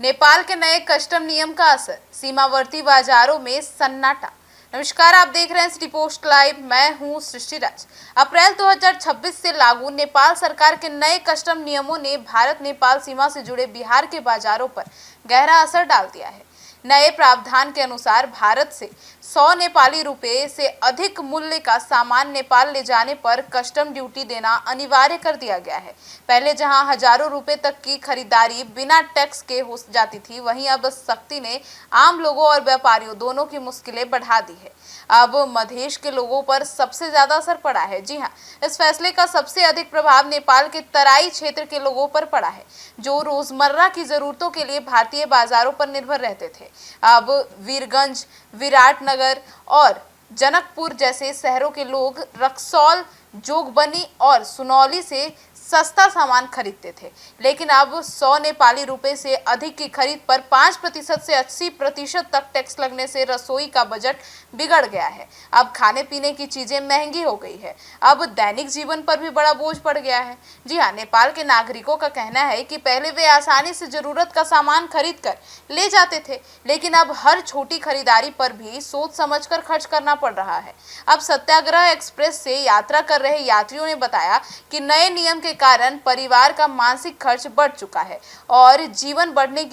नेपाल के नए कस्टम नियम का असर, सीमावर्ती बाजारों में सन्नाटा। नमस्कार, आप देख रहे हैं सिटी पोस्ट लाइव। मैं हूं सृष्टि राज। अप्रैल 2026 से लागू नेपाल सरकार के नए कस्टम नियमों ने भारत नेपाल सीमा से जुड़े बिहार के बाजारों पर गहरा असर डाल दिया है। नए प्रावधान के अनुसार भारत से 100 नेपाली रुपए से अधिक मूल्य का सामान नेपाल ले जाने पर कस्टम ड्यूटी देना अनिवार्य कर दिया गया है। पहले जहां हजारों रुपए तक की खरीदारी बिना टैक्स के हो जाती थी, वहीं अब सख्ती ने आम लोगों और व्यापारियों दोनों की मुश्किलें बढ़ा दी है। अब मधेश के लोगों पर सबसे ज्यादा असर पड़ा है। जी हाँ, इस फैसले का सबसे अधिक प्रभाव नेपाल के तराई क्षेत्र के लोगों पर पड़ा है, जो रोजमर्रा की जरूरतों के लिए भारतीय बाजारों पर निर्भर रहते थे। अब वीरगंज, विराटनगर और जनकपुर जैसे शहरों के लोग रक्सौल, जोगबनी और सुनौली से सस्ता सामान खरीदते थे, लेकिन अब 100 नेपाली रुपए से अधिक की खरीद पर 5% से 80% तक टैक्स लगने से रसोई का बजट बिगड़ गया है। अब खाने पीने की चीजें महंगी हो गई है। अब दैनिक जीवन पर भी बड़ा बोझ पड़ गया है। जी हाँ, नेपाल के नागरिकों का कहना है कि पहले वे आसानी से जरूरत का सामान खरीद कर ले जाते थे, लेकिन अब हर छोटी खरीदारी पर भी सोच समझकर खर्च करना पड़ रहा है। अब सत्याग्रह एक्सप्रेस से यात्रा कर रहे यात्रियों ने बताया कि नए नियम के कारण परिवार का मानसिक खर्च बढ़ चुका है और जीवन पहले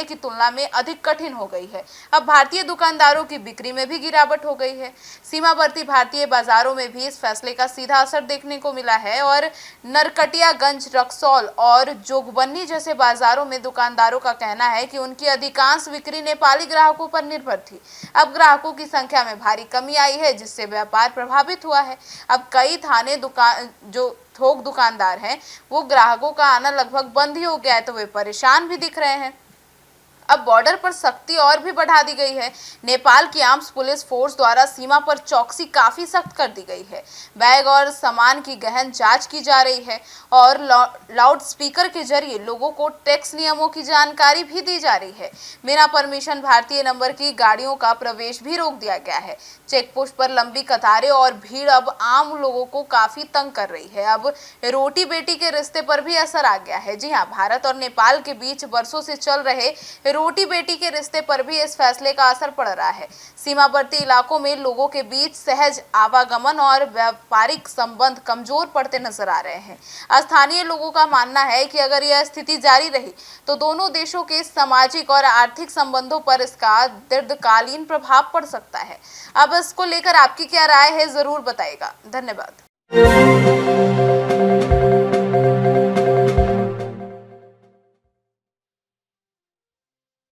की तुलना में अधिक कठिन हो गई है। अब भारतीय दुकानदारों की बिक्री में भी गिरावट हो गई है। सीमावर्ती भारतीय बाजारों में भी इस फैसले का सीधा असर देखने को मिला है और नरकटियागंज, रक्सौल और जोगबनी जैसे बाजारों में दुकानदारों का कहना है कि उनकी अधिकांश बिक्री नेपाली ग्राहकों पर निर्भर थी। अब ग्राहकों की संख्या में भारी कमी आई है, जिससे व्यापार प्रभावित हुआ है। अब कई थाने जो थोक दुकानदार हैं, वो ग्राहकों का आना लगभग बंद ही हो गया है, तो वे परेशान भी दिख रहे हैं। अब बॉर्डर पर सख्ती और भी बढ़ा दी गई है। नेपाल की आर्म्स पुलिस फोर्स द्वारा सीमा पर चौकसी काफी सख्त कर दी गई है। बैग और सामान की गहन जांच की जा रही है और लाउड स्पीकर के जरिए लोगों को टैक्स नियमों की जानकारी भी दी जा रही है। बिना परमिशन भारतीय नंबर की गाड़ियों का प्रवेश भी रोक दिया गया है। चेक पोस्ट पर लंबी कतारें और भीड़ अब आम लोगों को काफी तंग कर रही है। अब रोटी बेटी के रिश्ते पर भी असर आ गया है। जी हाँ, भारत और नेपाल के बीच वर्षों से चल रहे रोटी बेटी के रिश्ते पर भी इस फैसले का असर पड़ रहा है। सीमावर्ती इलाकों में लोगों के बीच सहज आवागमन और व्यापारिक संबंध कमजोर पड़ते नजर आ रहे हैं। स्थानीय लोगों का मानना है कि अगर यह स्थिति जारी रही तो दोनों देशों के सामाजिक और आर्थिक संबंधों पर इसका दीर्घकालीन प्रभाव पड़ सकता है। अब इसको लेकर आपकी क्या राय है, जरूर बताइएगा। धन्यवाद।